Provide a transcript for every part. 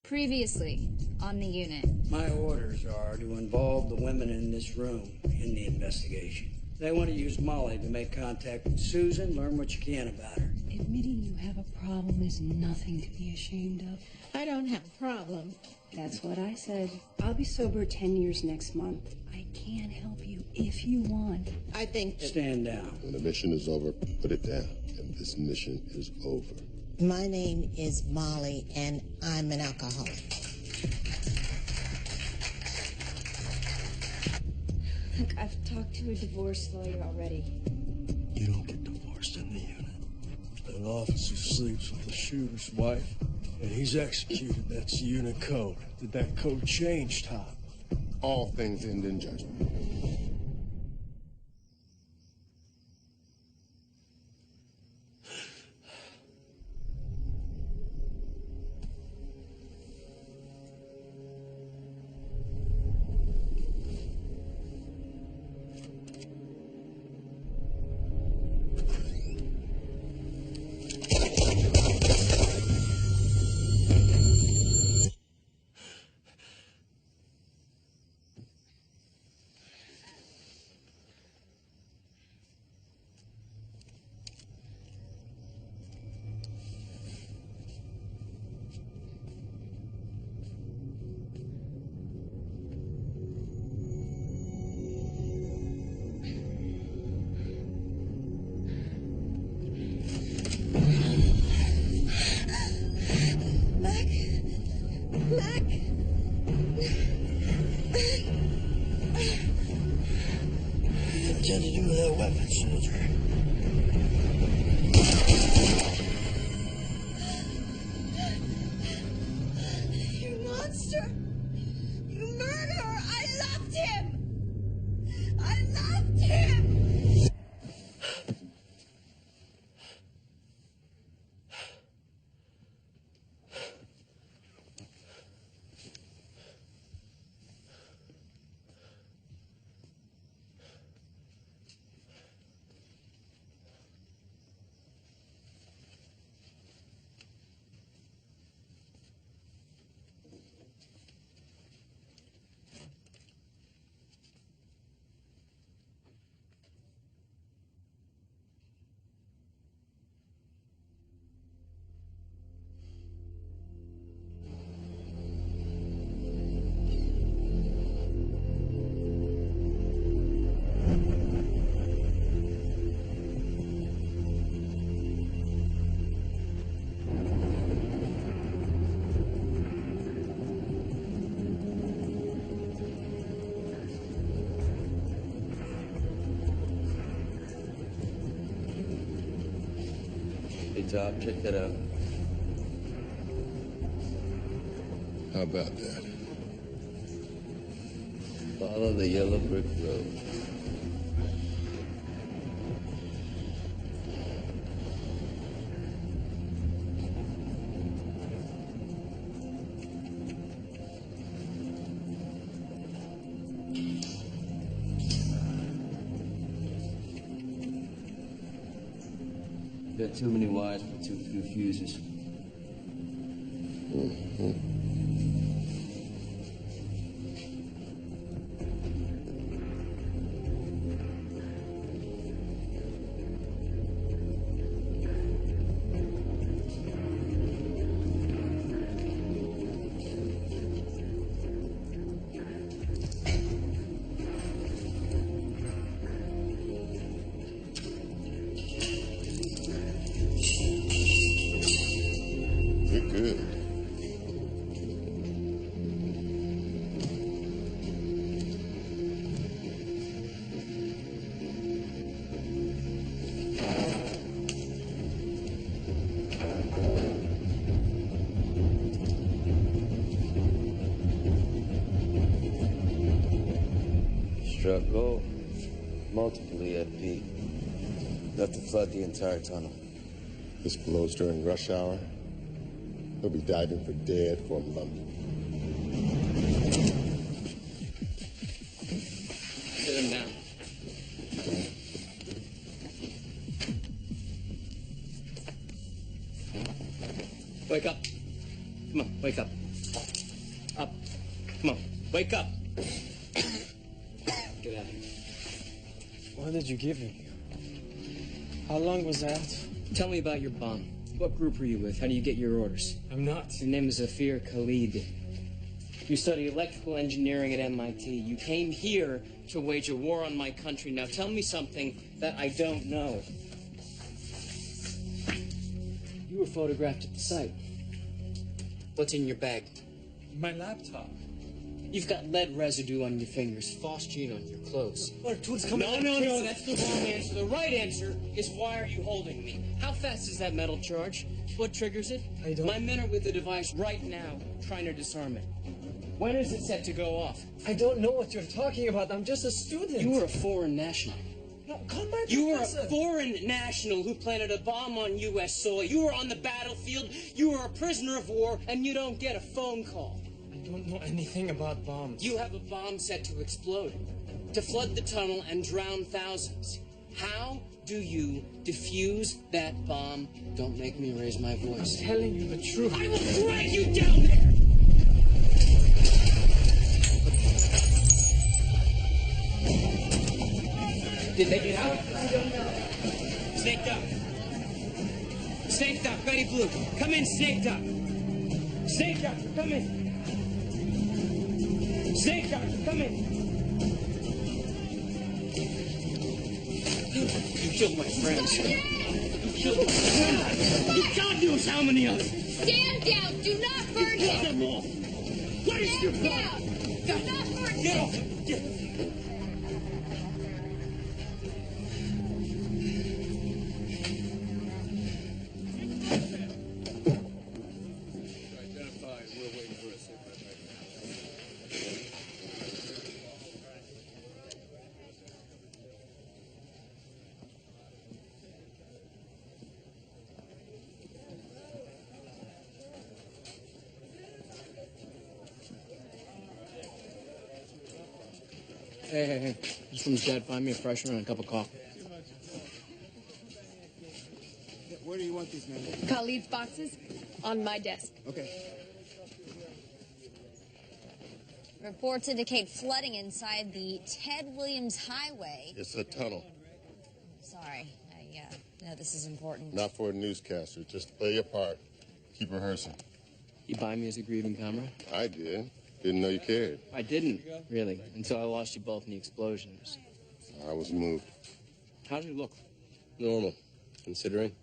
Previously on the unit. My orders are to involve the women in this room in the investigation. They want to use Molly to make contact with Susan, learn what you can about her. Admitting you have a problem is nothing to be ashamed of. I don't have a problem. That's what I said. I'll be sober 10 years next month. I can help you if you want. I think that... Stand down. When the mission is over, put it down. And this mission is over. My name is Molly, and I'm an alcoholic. Look, I've talked to a divorce lawyer already. You don't get divorced in the unit. An officer sleeps with the shooter's wife, and he's executed. That's unit code. Did that code change, Top? All things end in judgment. What to do with that weapon, soldier? You monster! You murderer! I loved him! I loved him! Hey, Top, check that out. How about that? Follow the yellow brick road. Got too many wires for too few fuses. Good. Struck gold. Multiple EFP. Enough to flood the entire tunnel. This blows during rush hour. He'll be diving for dead for a month. Sit him down. Wake up. Come on, wake up. Up. Come on. Wake up. Get out of here. What did you give me? How long was that? Tell me about your bomb. What group were you with? How do you get your orders? I'm not. Your name is Zafir Khalid. You study electrical engineering at MIT. You came here to wage a war on my country. Now tell me something that I don't know. You were photographed at the site. What's in your bag? My laptop. You've got lead residue on your fingers, phosgene on your clothes. What, tools coming No, that's the wrong answer. The right answer is, why are you holding me? How fast is that metal charge? What triggers it? I don't... My men are with the device right now, trying to disarm it. When is it set to go off? I don't know what you're talking about. I'm just a student. You were a foreign national. No, call my You were a professor. foreign national who planted a bomb on U.S. soil. You were on the battlefield. You were a prisoner of war, and you don't get a phone call. I don't know anything about bombs. You have a bomb set to explode, to flood the tunnel and drown thousands. How do you defuse that bomb? Don't make me raise my voice. I'm telling you the truth. I will drag you down there! Did they get out? I don't know. Snake Duck. Snake Duck, Betty Blue. Come in, Snake Duck. Snake Duck, come in. Snake Duck, come in. You killed my friends. You killed my friends. You God knows how many others. Stand down! Do not burn Kill him! them all. What is your Stand down! Do not burn Get him! off. Get. Hey. Just from his dad, find me a fresh one and a cup of coffee. Where do you want these, man? Khalid's boxes on my desk. Okay. Reports indicate flooding inside the Ted Williams Highway. It's a tunnel. Sorry, no, this is important. Not for a newscaster. Just play your part. Keep rehearsing. You buy me as a grieving comrade? I did. Didn't know you cared. I didn't, really, until I lost you both in the explosions. I was moved. How'd you look? Normal, considering.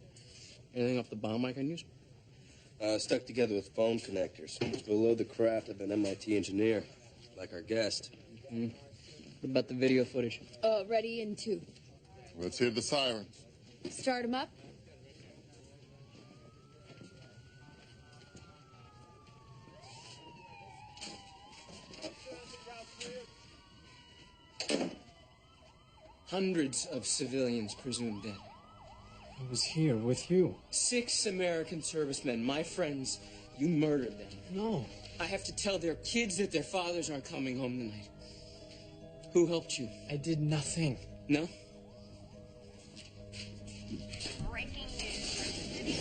Anything off the bomb I can use? Stuck together with foam connectors. It's below the craft of an MIT engineer, like our guest. Mm-hmm. What about the video footage? Ready in 2. Let's hear the sirens. Start them up. Hundreds of civilians presumed dead. I was here with you. 6 American servicemen, my friends. You murdered them. No. I have to tell their kids that their fathers aren't coming home tonight. Who helped you? I did nothing. No? Breaking news.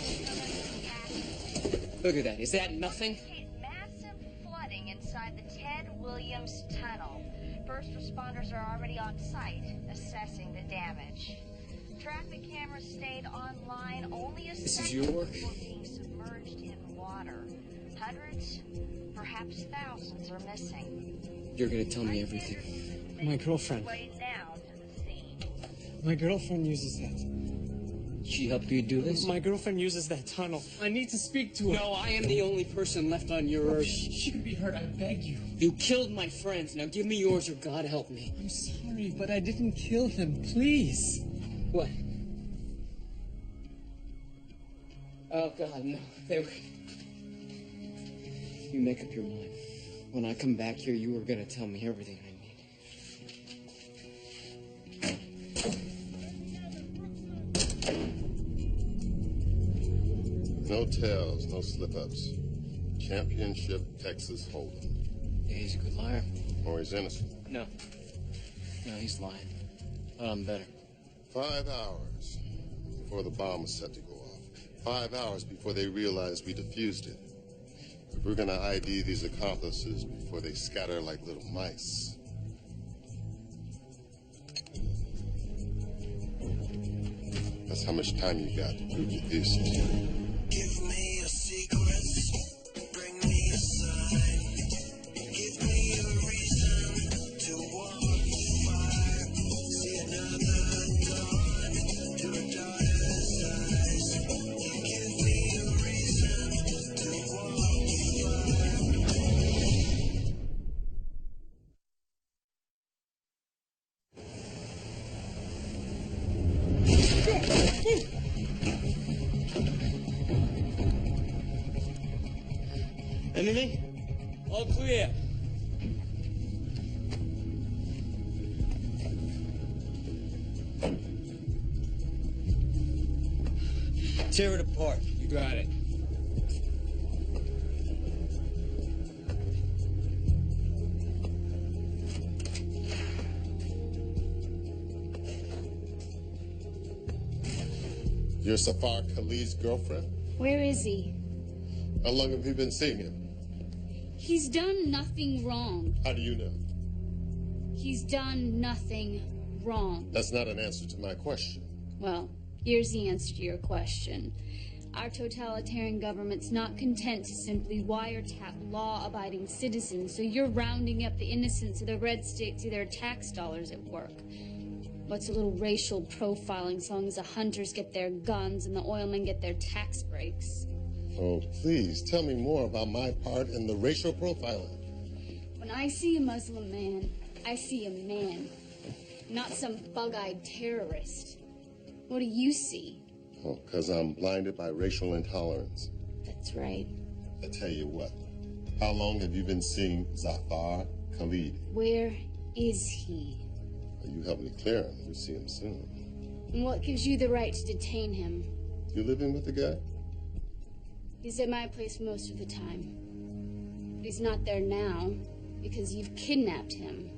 Look at that. Is that nothing? Massive flooding inside the Ted Williams tunnel. First responders are already on site, assessing the damage. Traffic cameras stayed online only a This is second your work? before being submerged in water. Hundreds, perhaps thousands are missing. You're gonna tell me everything. My girlfriend. Way now to the scene. My girlfriend uses that. She helped you do this? My girlfriend uses that tunnel. I need to speak to her. No, I am the only person left on your earth. She could be hurt. I beg you. You killed my friends. Now give me yours or God help me. I'm sorry, but I didn't kill them. Please. What? Oh, God, no. They were... You make up your mind. When I come back here, you are going to tell me everything I need. No tells, no slip-ups. Championship Texas Hold'em. Yeah, he's a good liar. Or he's innocent. No. No, he's lying. But I'm better. 5 hours before the bomb was set to go off. 5 hours before they realized we defused it. We're gonna ID these accomplices before they scatter like little mice. That's how much time you got to prove your thesis. Give me your secrets, bring me a sign, give me a reason to walk the fire, see another dawn to a daughter's eyes. You give me a reason to walk the Anything? All clear. Tear it apart. You got it. You're Safar Khalid's girlfriend? Where is he? How long have you been seeing him? He's done nothing wrong. How do you know? He's done nothing wrong. That's not an answer to my question. Well, here's the answer to your question. Our totalitarian government's not content to simply wiretap law-abiding citizens, so you're rounding up the innocents of the red states to their tax dollars at work. What's a little racial profiling so long as the hunters get their guns and the oilmen get their tax breaks? Oh, please, tell me more about my part in the racial profiling. When I see a Muslim man, I see a man, not some bug-eyed terrorist. What do you see? Oh, because I'm blinded by racial intolerance. That's right. I tell you what, how long have you been seeing Zafar Khalid? Where is he? You help me clear him. You'll see him soon. And what gives you the right to detain him? You living with the guy? He's at my place most of the time. But he's not there now because you've kidnapped him.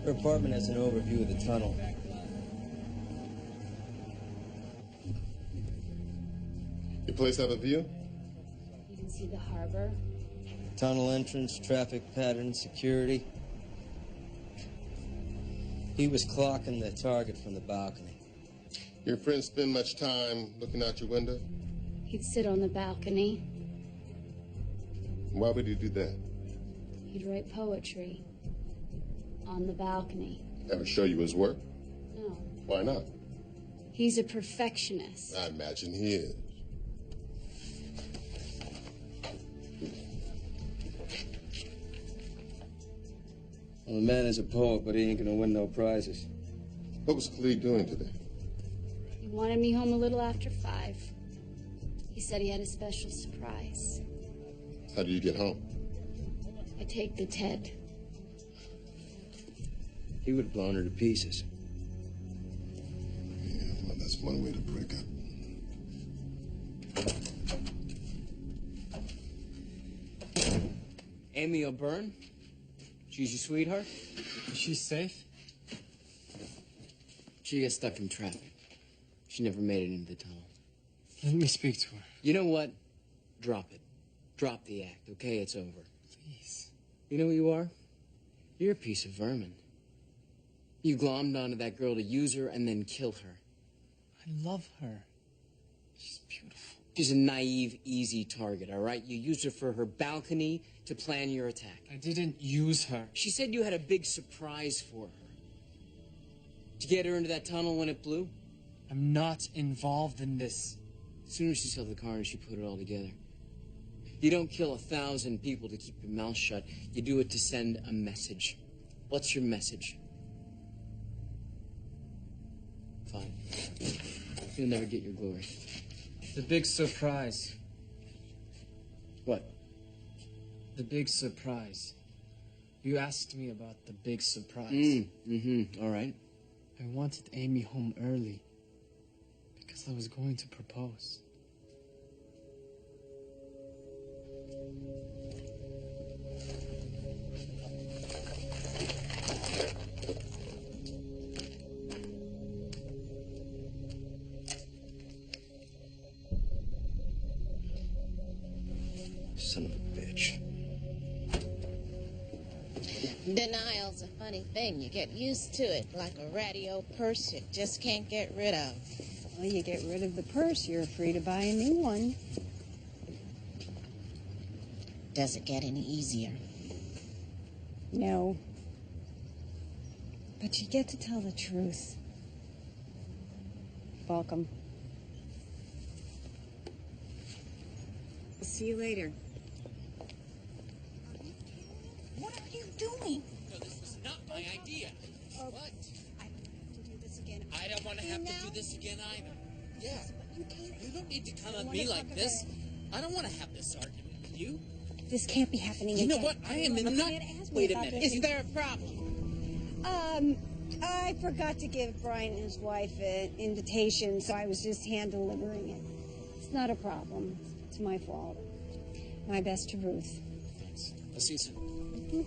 Her apartment has an overview of the tunnel. Your place have a view? You can see the harbor. Tunnel entrance, traffic patterns, security. He was clocking the target from the balcony. Your friend spend much time looking out your window? He'd sit on the balcony. Why would he do that? He'd write poetry. On the balcony. Ever show you his work? No. Why not? He's a perfectionist. I imagine he is. Well, the man is a poet, but he ain't gonna win no prizes. What was Khalid doing today? He wanted me home a little after 5. He said he had a special surprise. How do you get home? I take the Ted. He would have blown her to pieces. Yeah, well, that's one way to break up. Amy O'Byrne? She's your sweetheart? Is she safe? She got stuck in traffic. She never made it into the tunnel. Let me speak to her. You know what? Drop it. Drop the act, okay? It's over. Please. You know who you are? You're a piece of vermin. You glommed onto that girl to use her and then kill her. I love her. She's beautiful. She's a naive, easy target, all right? You used her for her balcony to plan your attack. I didn't use her. She said you had a big surprise for her. To get her into that tunnel when it blew? I'm not involved in this. As soon as she saw the car, she put it all together. You don't kill 1,000 people to keep your mouth shut. You do it to send a message. What's your message? Fine. You'll never get your glory. The big surprise. What? The big surprise. You asked me about the big surprise. All right. I wanted Amy home early because I was going to propose. Son of a bitch. Denial's a funny thing. You get used to it like a radio purse you just can't get rid of. Well, you get rid of the purse, you're free to buy a new one. Does it get any easier? No. But you get to tell the truth. Welcome. See you later. What are you doing? No, this was not my idea. What? I don't have to do this again. I don't want to have to do this again either. Yeah. You can't. You don't need to come at me like this. I don't want to have this argument with you. This can't be happening You again. know what? I am in not... Wait a minute. Is there a problem? I forgot to give Brian and his wife an invitation, so I was just hand-delivering it. It's not a problem. It's my fault. My best to Ruth. Thanks. I'll see you soon.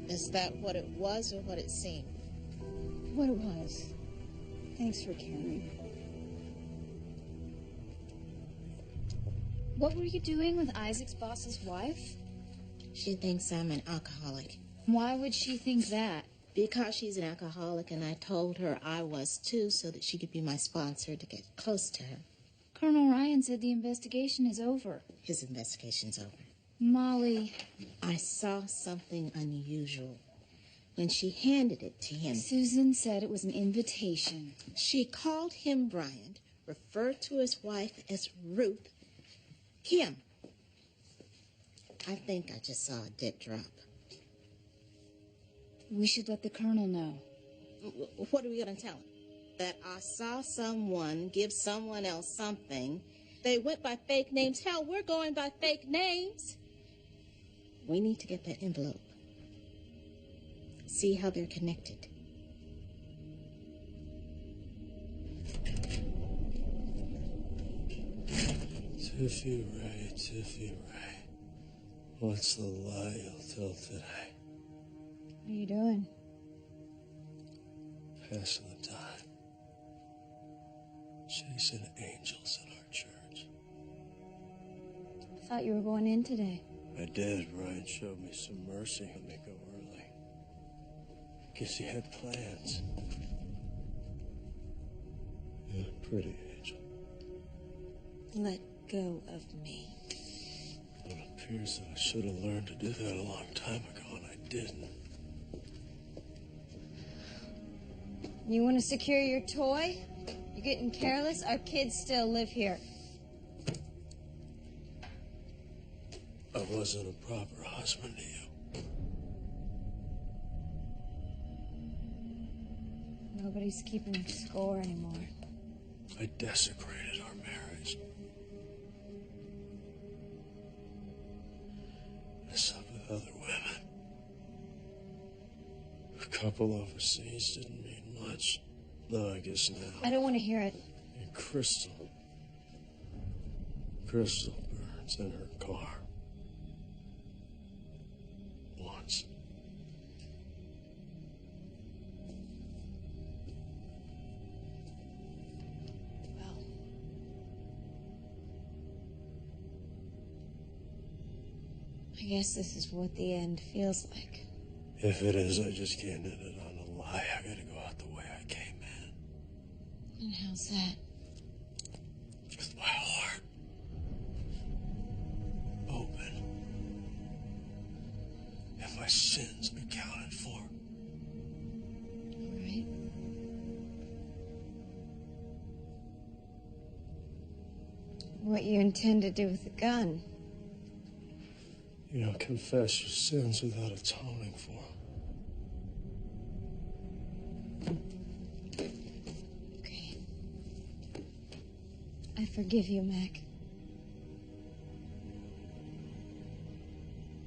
Is that what it was or what it seemed? What it was. Thanks for caring. What were you doing with Isaac's boss's wife? She thinks I'm an alcoholic. Why would she think that? Because she's an alcoholic, and I told her I was too, so that she could be my sponsor to get close to her. Colonel Ryan said the investigation is over. His investigation's over. Molly. I saw something unusual when she handed it to him. Susan said it was an invitation. She called him Brian, referred to his wife as Ruth. Him. I think I just saw a dick drop. We should let the Colonel know. What are we going to tell him? That I saw someone give someone else something. They went by fake names. Hell, we're going by fake names. We need to get that envelope. See how they're connected. Tiffy Ray, Tiffy Ray. What's the lie you'll tell today? What are you doing? Passing the time. Chasing angels in our church. I thought you were going in today. I did. Ryan showed me some mercy. Let me go early. Guess he had plans. Yeah, pretty angel. Let go of me. It appears that I should have learned to do that a long time ago, and I didn't. You want to secure your toy? You getting careless? Our kids still live here. I wasn't a proper husband to you. Nobody's keeping score anymore. I desecrated our marriage. I slept with other women. A couple overseas didn't mean much. Though I guess now. I don't want to hear it. And Crystal burns in her car. Once. Well, I guess this is what the end feels like. If it is, I just can't end it on a lie. I gotta go out the way I came in. And how's that? With my heart open. And my sins accounted for. All right. What you intend to do with the gun? You don't confess your sins without atoning for them. Okay. I forgive you, Mac.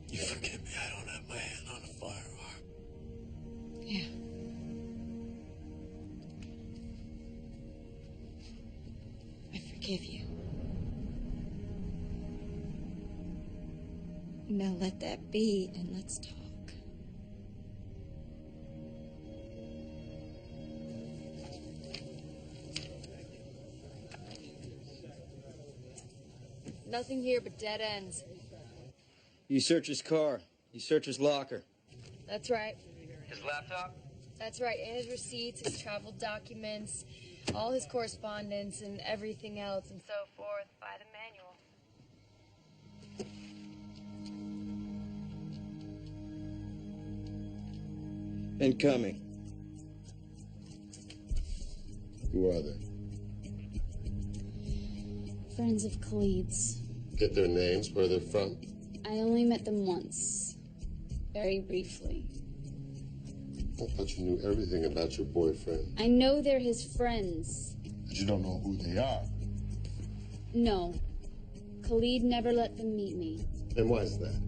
You forgive me, I don't have my hand on a firearm. Yeah. I forgive you. Now let that be, and let's talk. Nothing here but dead ends. You search his car. You search his locker. That's right. His laptop? That's right. And his receipts, his travel documents, all his correspondence, and everything else, and so forth by the manual. Incoming. Who are they? Friends of Khalid's. Get their names, where they're from? I only met them once. Very briefly. I thought you knew everything about your boyfriend. I know they're his friends. But you don't know who they are. No. Khalid never let them meet me. And why is that?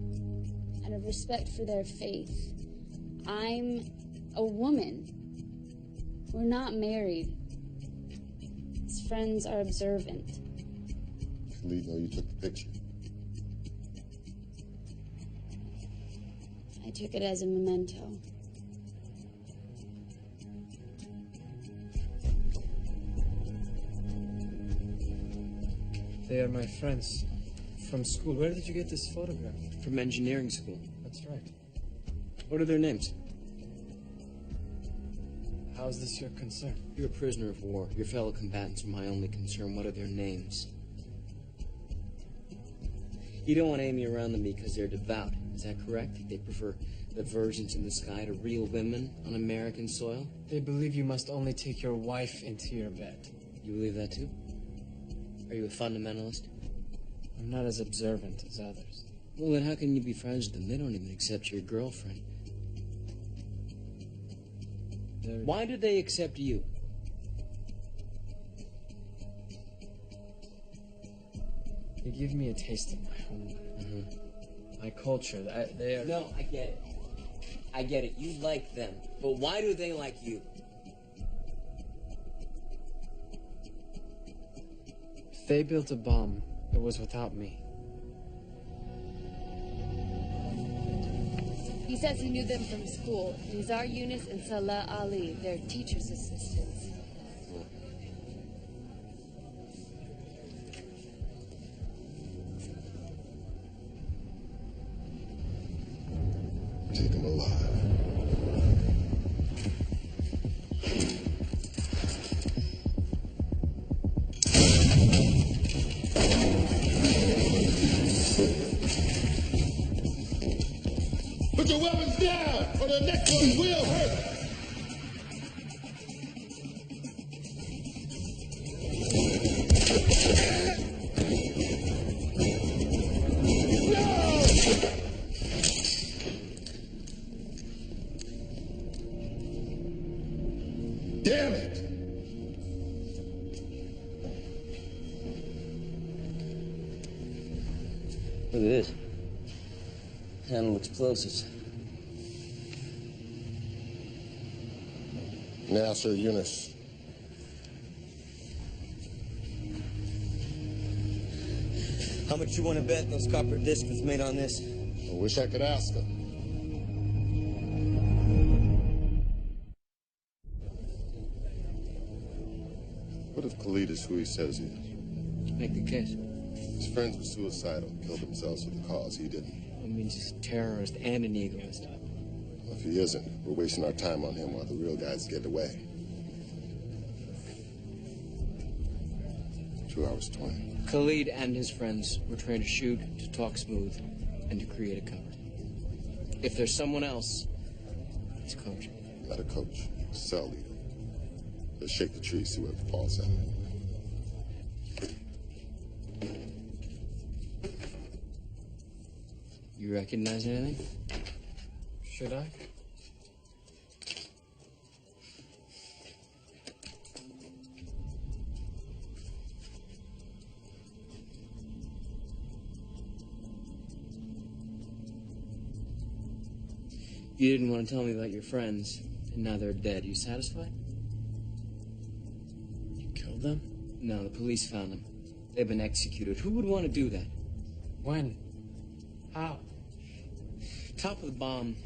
Out of respect for their faith. I'm a woman. We're not married. His friends are observant. Khalid know you took the picture. I took it as a memento. They are my friends from school. Where did you get this photograph? From engineering school. That's right. What are their names? How is this your concern? You're a prisoner of war. Your fellow combatants are my only concern. What are their names? You don't want Amy around them because they're devout. Is that correct? They prefer the virgins in the sky to real women on American soil? They believe you must only take your wife into your bed. You believe that too? Are you a fundamentalist? I'm not as observant as others. Well, then how can you be friends with them? They don't even accept your girlfriend. Why do they accept you? They give me a taste of my home. My culture. They are... No, I get it. I get it. You like them. But why do they like you? If they built a bomb, it was without me. He says he knew them from school. Nizar Yunus and Salah Ali, their teacher's assistants. Take them alive. Put your weapons down, or the next one will hurt. Damn it! Look at this. Handle explosives. Now, Sir Yunus. How much you want to bet those copper discs was made on this? I wish I could ask him. What if Khalid is who he says he is? Make the case. His friends were suicidal, killed themselves for the cause. He didn't. I mean, he's a terrorist and an egoist. If he isn't, we're wasting our time on him while the real guys get away. 2 hours 20. Khalid and his friends were trained to shoot, to talk smooth, and to create a cover. If there's someone else, it's coaching. Not a coach, a cell leader. Let's shake the tree, see what falls out. You recognize anything? Should I? You didn't want to tell me about your friends, and now they're dead. You satisfied? You killed them? No, the police found them. They've been executed. Who would want to do that? When? How? Top of the bomb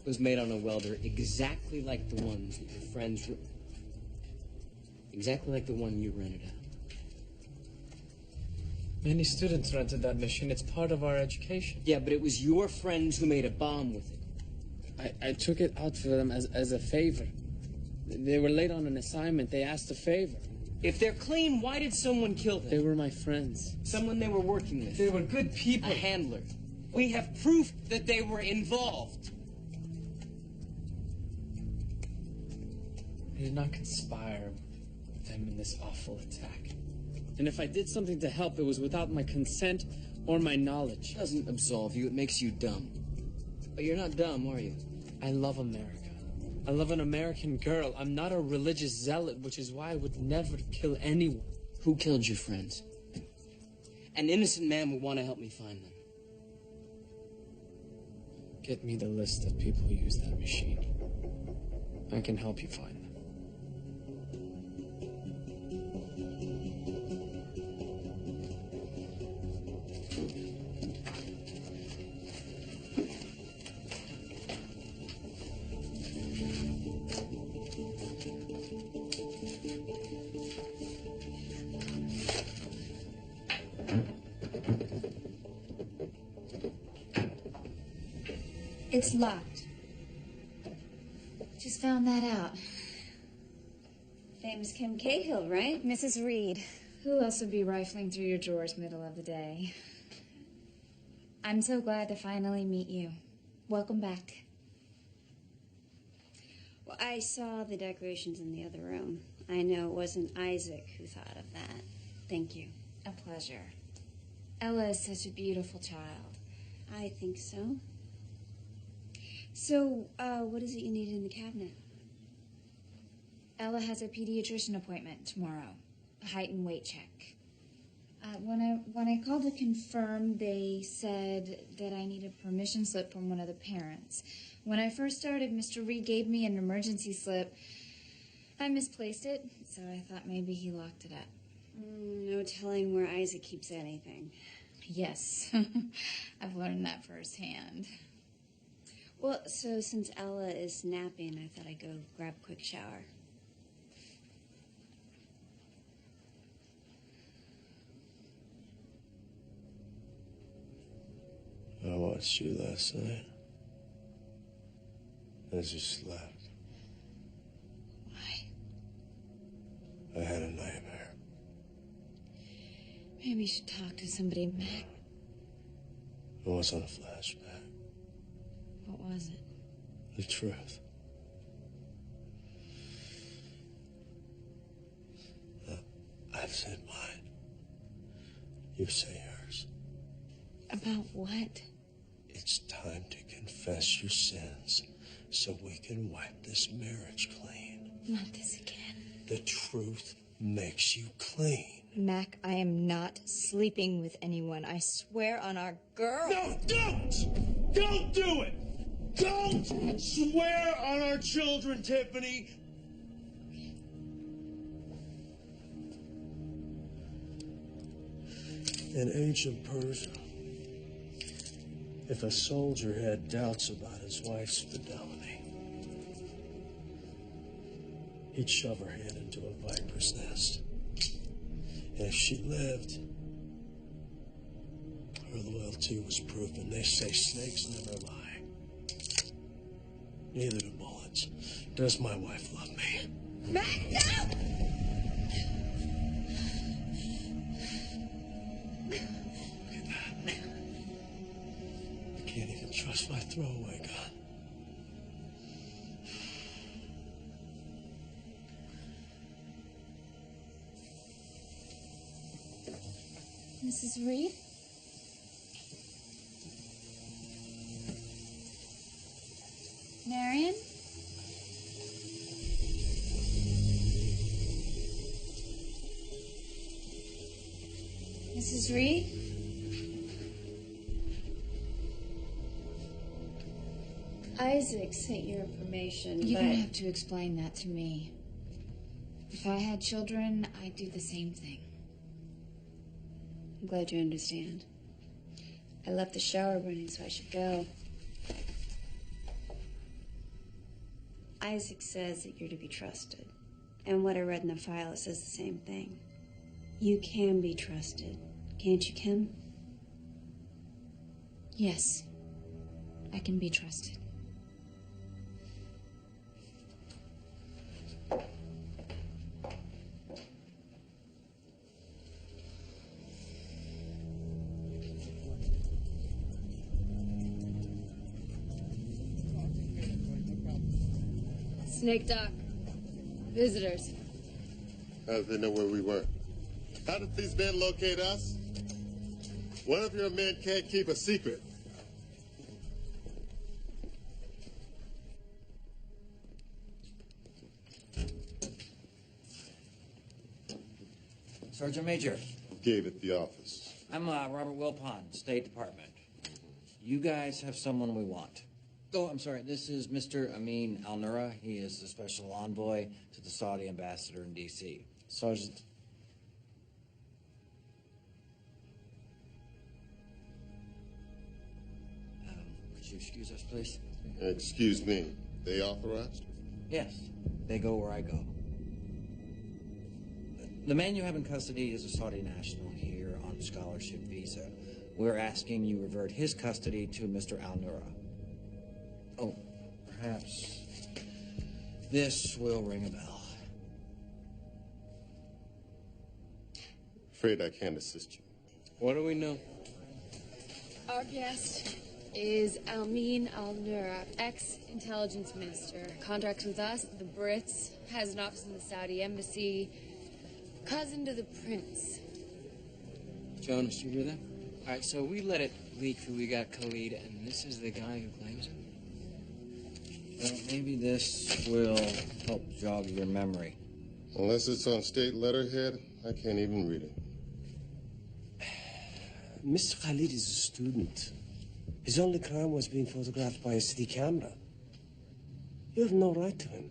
was made on a welder exactly like the ones that your friends were... Exactly like the one you rented out. Many students rented that machine. It's part of our education. Yeah, but it was your friends who made a bomb with it. I took it out for them as a favor. They were late on an assignment. They asked a favor. If they're clean, why did someone kill them? They were my friends. Someone they were working with. They were good people. A handler. We have proof that they were involved. I did not conspire with them in this awful attack. And if I did something to help, it was without my consent or my knowledge. It doesn't absolve you, it makes you dumb. But you're not dumb, are you? I love America. I love an American girl. I'm not a religious zealot, which is why I would never kill anyone. Who killed your friends? An innocent man would want to help me find them. Get me the list of people who use that machine. I can help you find them. It's locked. Just found that out. Famous Kim Cahill, right? Mrs. Reed. Who else would be rifling through your drawers middle of the day? I'm so glad to finally meet you. Welcome back. Well, I saw the decorations in the other room. I know it wasn't Isaac who thought of that. Thank you. A pleasure. Ella is such a beautiful child. I think so. So, what is it you need in the cabinet? Ella has a pediatrician appointment tomorrow. A height and weight check. When I called to confirm, they said that I need a permission slip from one of the parents. When I first started, Mr. Reed gave me an emergency slip. I misplaced it, so I thought maybe he locked it up. No telling where Isaac keeps anything. Yes, I've learned that firsthand. Well, so since Ella is napping, I thought I'd go grab a quick shower. I watched you last night as you slept. Why? I had a nightmare. Maybe you should talk to somebody, Mac. It wasn't a flashback. What was it? The truth. I've said mine. You say yours. About what? It's time to confess your sins so we can wipe this marriage clean. Not this again. The truth makes you clean. Mac, I am not sleeping with anyone. I swear on our girl. No, don't! Don't do it! Don't swear on our children, Tiffany! In ancient Persia, if a soldier had doubts about his wife's fidelity, he'd shove her hand into a viper's nest. And if she lived, her loyalty was proven. They say snakes never lie. Neither do bullets. Does my wife love me? Mac, no! I can't even trust my throwaway gun. Mrs. Reed? Marion? Mrs. Reed? Isaac sent your information, You but... don't have to explain that to me. If I had children, I'd do the same thing. I'm glad you understand. I left the shower running, so I should go. Isaac says that you're to be trusted. And what I read in the file, it says the same thing. You can be trusted. Can't you, Kim? Yes, I can be trusted. Snake Doc. Visitors. How did they know where we were? How did these men locate us? One of your men can't keep a secret. Sergeant Major. Gave it the office. I'm Robert Wilpon, State Department. You guys have someone we want. Oh, I'm sorry. This is Mr. Amin Al-Nura. He is the special envoy to the Saudi ambassador in D.C. Sergeant. Could you excuse us, please? Excuse me. They authorized? Yes. They go where I go. The man you have in custody is a Saudi national here on scholarship visa. We're asking you revert his custody to Mr. Al-Nura. Oh, perhaps this will ring a bell. Afraid I can't assist you. What do we know? Our guest is Amin Al-Nura, ex-intelligence minister. Contracts with us, the Brits, has an office in the Saudi embassy, cousin to the prince. Jonas, you hear that? All right, so we let it leak who we got Khalid, and this is the guy who claims him? Well, maybe this will help jog your memory. Unless it's on state letterhead, I can't even read it. Mr. Khalid is a student. His only crime was being photographed by a city camera. You have no right to him.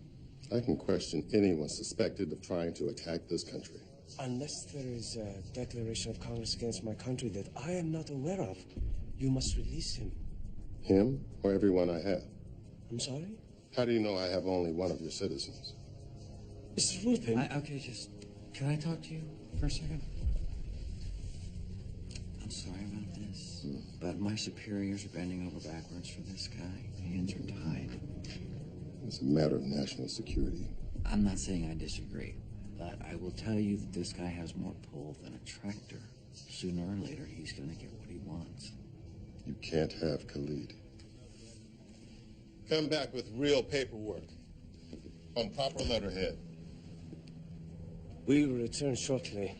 I can question anyone suspected of trying to attack this country. Unless there is a declaration of Congress against my country that I am not aware of, you must release him. Him or everyone I have? I'm sorry? How do you know I have only one of your citizens? Mr. Lupin. Okay, just... Can I talk to you for a second? I'm sorry about this, but my superiors are bending over backwards for this guy. Hands are tied. It's a matter of national security. I'm not saying I disagree, but I will tell you that this guy has more pull than a tractor. Sooner or later, he's going to get what he wants. You can't have Khalid. Come back with real paperwork on proper letterhead. We will return shortly.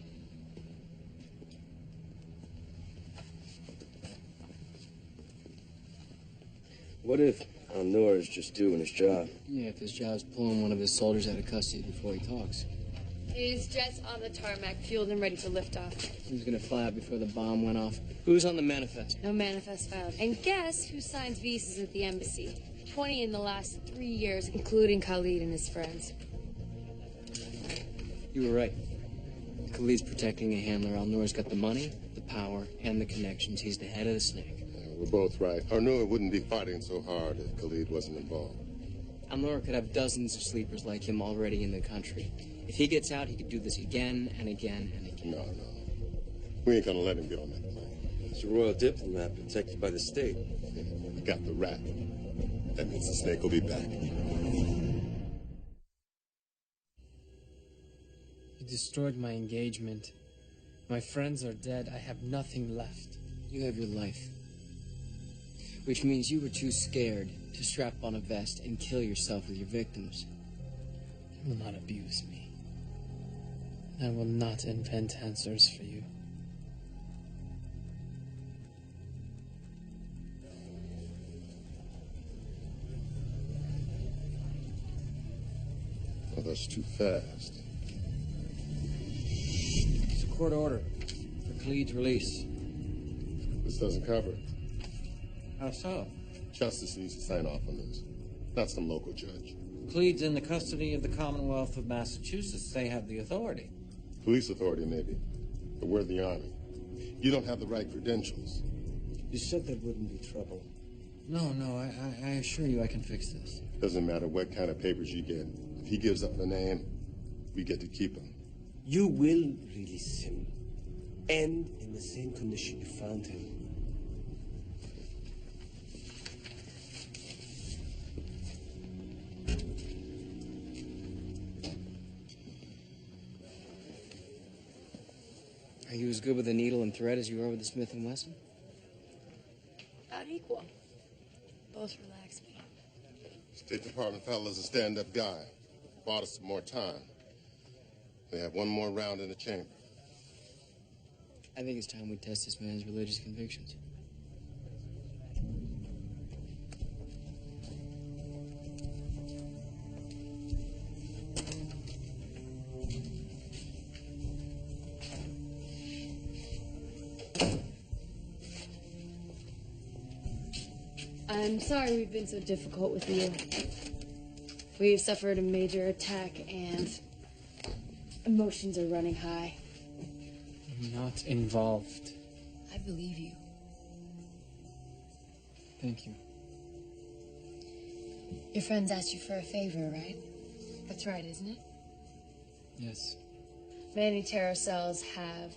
What if Al-Noor is just doing his job? Yeah, if his job's pulling one of his soldiers out of custody before he talks. His jet's on the tarmac, fueled and ready for liftoff. He was gonna fly out before the bomb went off. Who's on the manifest? No manifest found. And guess who signs visas at the embassy? 20 in the last 3 years, including Khalid and his friends. You were right. Khalid's protecting a handler. Al-Noor's got the money, the power, and the connections. He's the head of the snake. We're both right. Al-Noor wouldn't be fighting so hard if Khalid wasn't involved. Al-Noor could have dozens of sleepers like him already in the country. If he gets out, he could do this again and again and again. No. We ain't gonna let him get on that plane. He's a royal diplomat protected by the state. We got the rat. That means the snake will be back. You destroyed my engagement. My friends are dead. I have nothing left. You have your life. Which means you were too scared to strap on a vest and kill yourself with your victims. You will not abuse me. I will not invent answers for you. Well, that's too fast. It's a court order for Khalid's release. This doesn't cover it. How so? Justice needs to sign off on this, not some local judge. Khalid's in the custody of the Commonwealth of Massachusetts. They have the authority. Police authority, maybe, but we're the Army. You don't have the right credentials. You said there wouldn't be trouble. No, I assure you I can fix this. Doesn't matter what kind of papers you get. If he gives up the name, we get to keep him. You will release him. and in the same condition you found him. Are you as good with a needle and thread as you are with a Smith & Wesson? About equal. Both relax me. State Department fella's a stand-up guy. Bought us some more time. We have one more round in the chamber. I think it's time we test this man's religious convictions. I'm sorry we've been so difficult with you. We've suffered a major attack and emotions are running high. I'm not involved. I believe you. Thank you. Your friends asked you for a favor, right? That's right, isn't it? Yes. Many terror cells have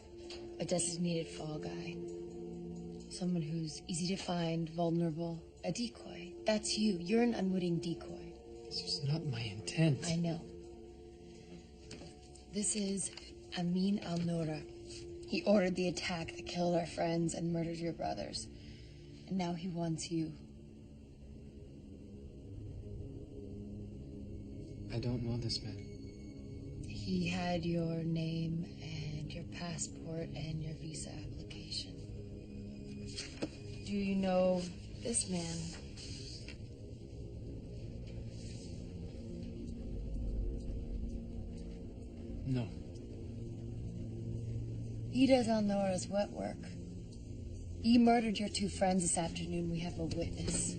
a designated fall guy. Someone who's easy to find, vulnerable, a decoy. That's you. You're an unwitting decoy. This is not my intent. I know. This is Amin al-Nura. He ordered the attack that killed our friends and murdered your brothers. And now he wants you. I don't know this man. He had your name and your passport and your visa application. Do you know this man? No. He does al-Nora's wet work. He murdered your two friends this afternoon. We have a witness.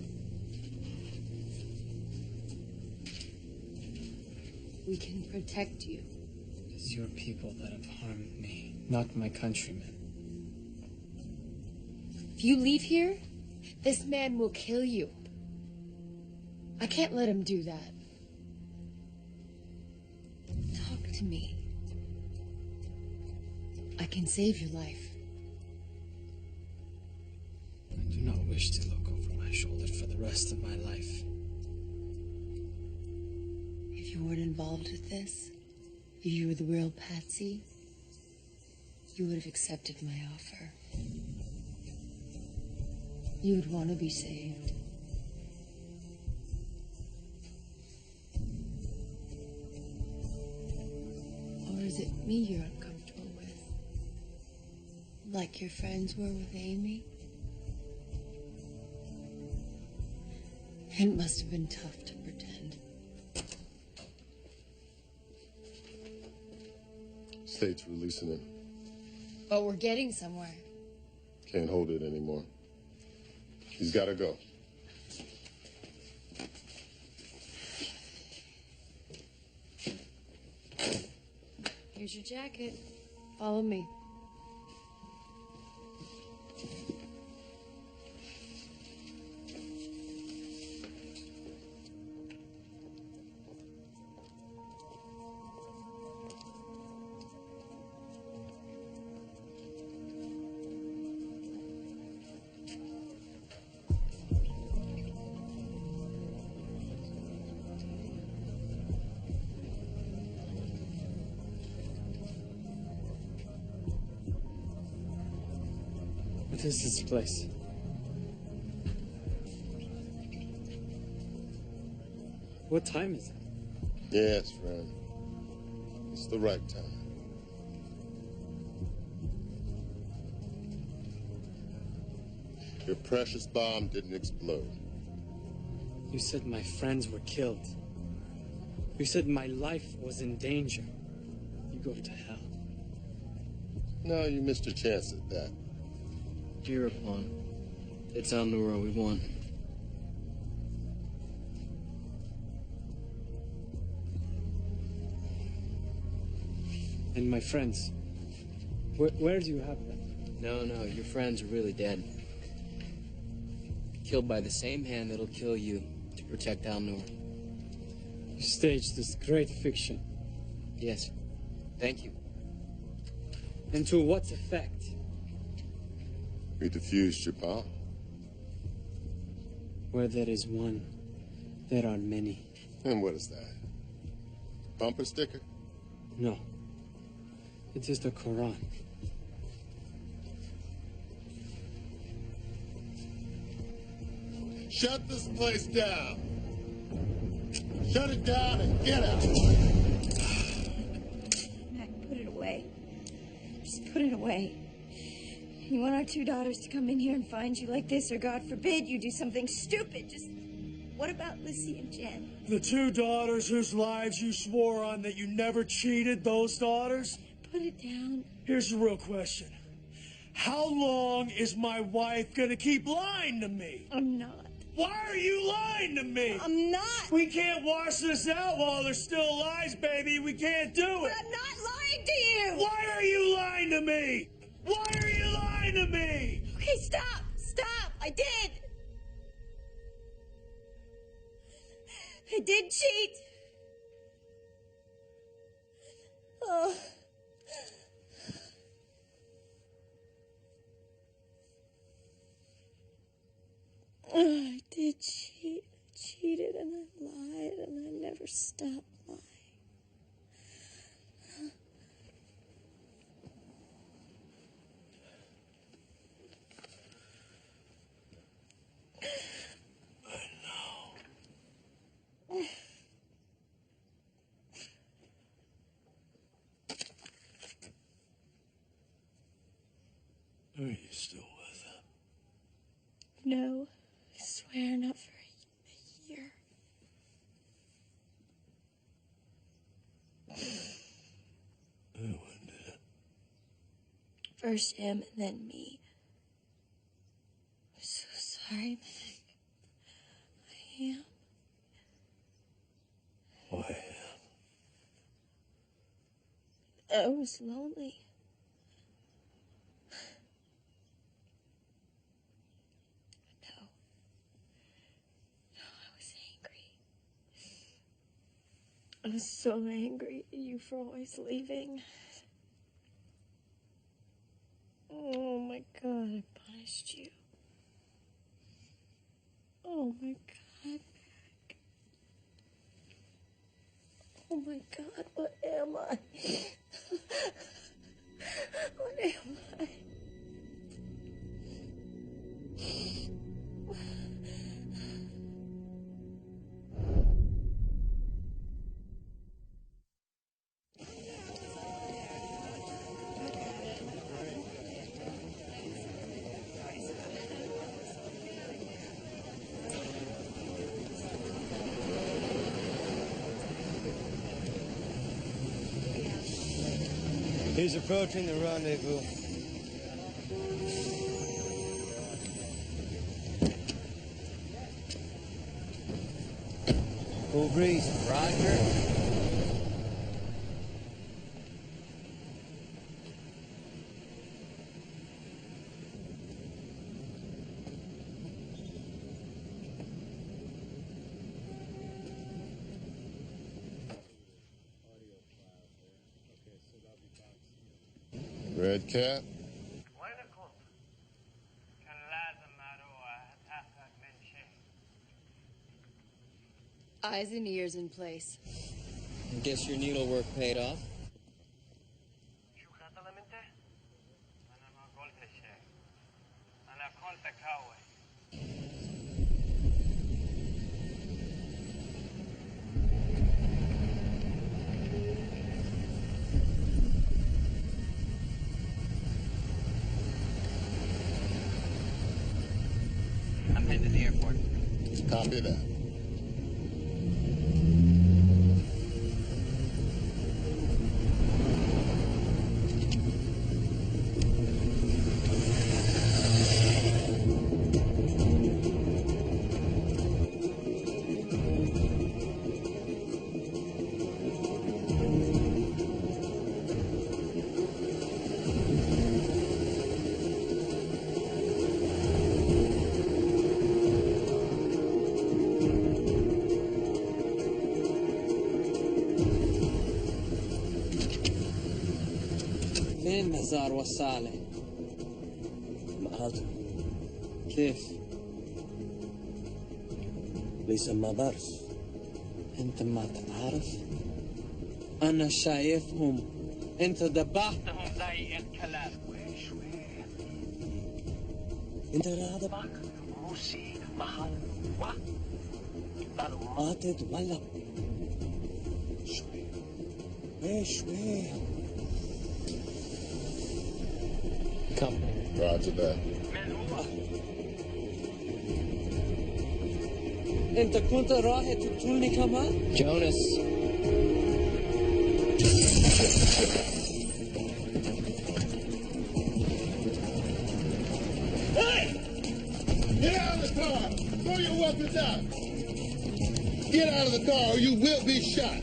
We can protect you. It's your people that have harmed me, not my countrymen. If you leave here, this man will kill you. I can't let him do that. Talk to me. I can save your life. I do not wish to look over my shoulder for the rest of my life. If you weren't involved with this, if you were the real Patsy, you would have accepted my offer. You would want to be saved. Or is it me you're uncomfortable with? Like your friends were with Amy? It must have been tough to pretend. State's releasing him. But we're getting somewhere. Can't hold it anymore. He's got to go. Here's your jacket. Follow me. What is this place? What time is it? Yes, friend. It's the right time. Your precious bomb didn't explode. You said my friends were killed. You said my life was in danger. You go to hell. No, you missed your chance at that. Hereupon, it's al-Nura we want. And my friends, where do you have them? No, your friends are really dead. Killed by the same hand that'll kill you to protect al-Nura. You staged this great fiction. Yes. Thank you. And to what effect? We defused your bomb. Where there is one, there are many. And what is that? Bumper sticker? No. It is the Quran. Shut this place down. Shut it down and get out. Mac, put it away. Just put it away. You want our two daughters to come in here and find you like this, or God forbid you do something stupid. Just, what about Lissy and Jen? The two daughters whose lives you swore on that you never cheated, those daughters? Put it down. Here's the real question. How long is my wife gonna keep lying to me? I'm not. Why are you lying to me? I'm not. We can't wash this out while there's still lies, baby. We can't do it. But I'm not lying to you. Why are you lying to me? Why are you lying to me? Okay, stop. Stop. I did. I did cheat. Oh. I did cheat. I cheated and I lied and I never stopped lying. Are you still with him? No, I swear, not for a year. Who did it? First him and then me. I'm so sorry, Meg. I am. Why? I was lonely. I was so angry at you for always leaving. Oh my God, I punished you. Oh my God. Oh my God, what am I? What am I? He's approaching the rendezvous. Full breeze. Roger. Red cap. Eyes and ears in place. Guess your needlework paid off. I'm heading to the airport. Copy that. نزار وصالح. معاذ كيف؟ ليس ما درس. انت ما تعرف؟ انا شايفهم. انت ذبحتهم زي الكلاب. انت هذا روسي محل معلومات ولا شوي. Company. Roger that. انت كنت رايح تقتلني كمان؟ Jonas. Hey! Get out of the car! Throw your weapons out! Get out of the car or you will be shot!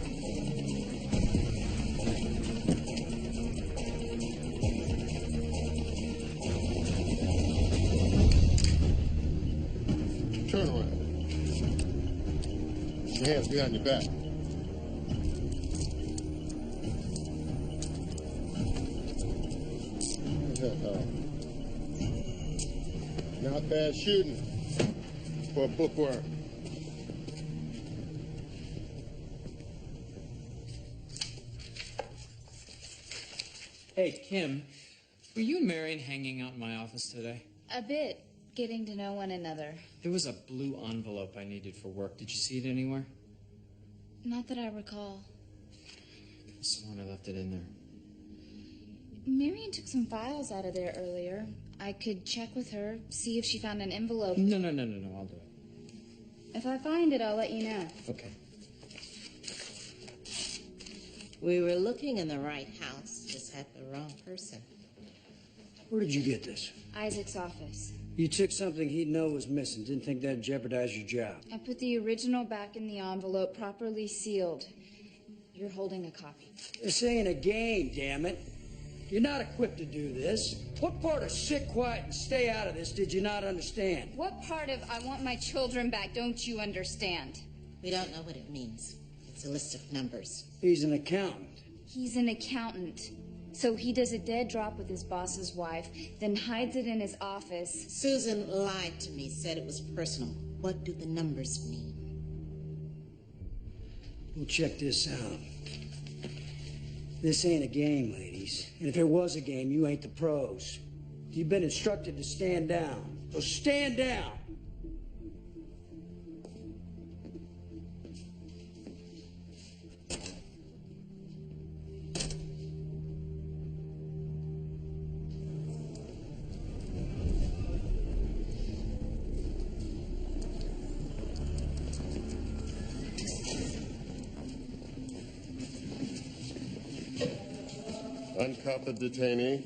Turn around. Put your hands behind your back. Not bad shooting for a bookworm. Hey, Kim, were you and Marion hanging out in my office today? A bit. Getting to know one another. There was a blue envelope I needed for work. Did you see it anywhere? Not that I recall. I sworn I left it in there. Marion took some files out of there earlier. I could check with her, see if she found an envelope. No, I'll do it. If I find it, I'll let you know. Okay. We were looking in the right house, just had the wrong person. Where did you get this? Isaac's office. You took something he'd know was missing. Didn't think that'd jeopardize your job. I put the original back in the envelope, properly sealed. You're holding a copy. This ain't a game, damn it. You're not equipped to do this. What part of sit quiet and stay out of this did you not understand? What part of I want my children back don't you understand? We don't know what it means. It's a list of numbers. He's an accountant. He's an accountant. So he does a dead drop with his boss's wife, then hides it in his office. Susan lied to me, said it was personal. What do the numbers mean? Well, check this out. This ain't a game, ladies. And if it was a game, you ain't the pros. You've been instructed to stand down. So stand down. Uncuff the detainee.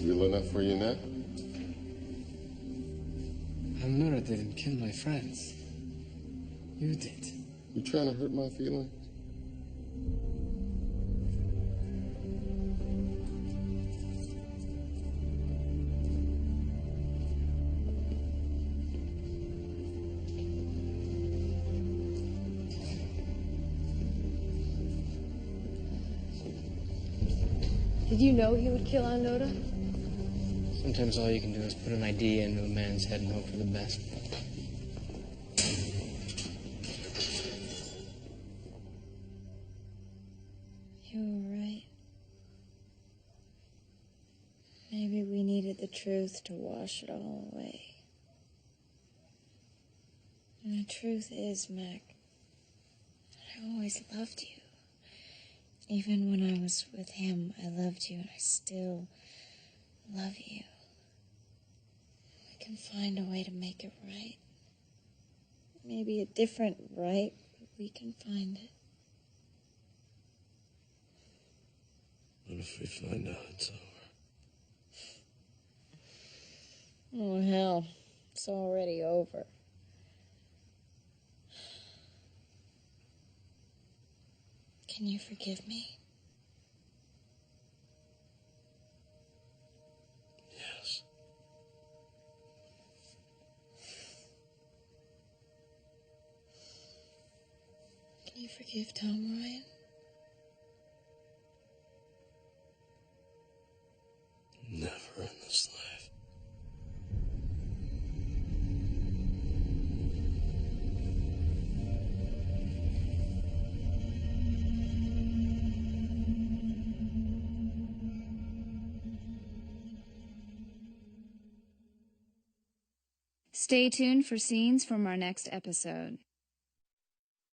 Real enough for you now? Alnura didn't kill my friends. You did. You trying to hurt my feelings? Did you know he would kill Alnura? Sometimes all you can do is put an idea into a man's head and hope for the best. You were right. Maybe we needed the truth to wash it all away. And the truth is, Mac, I always loved you. Even when I was with him, I loved you, and I still love you. We can find a way to make it right. Maybe a different right, but we can find it. What if we find out it's over? Oh, hell. It's already over. Can you forgive me? Yes. Can you forgive Tom Ryan? Never in this life. Stay tuned for scenes from our next episode.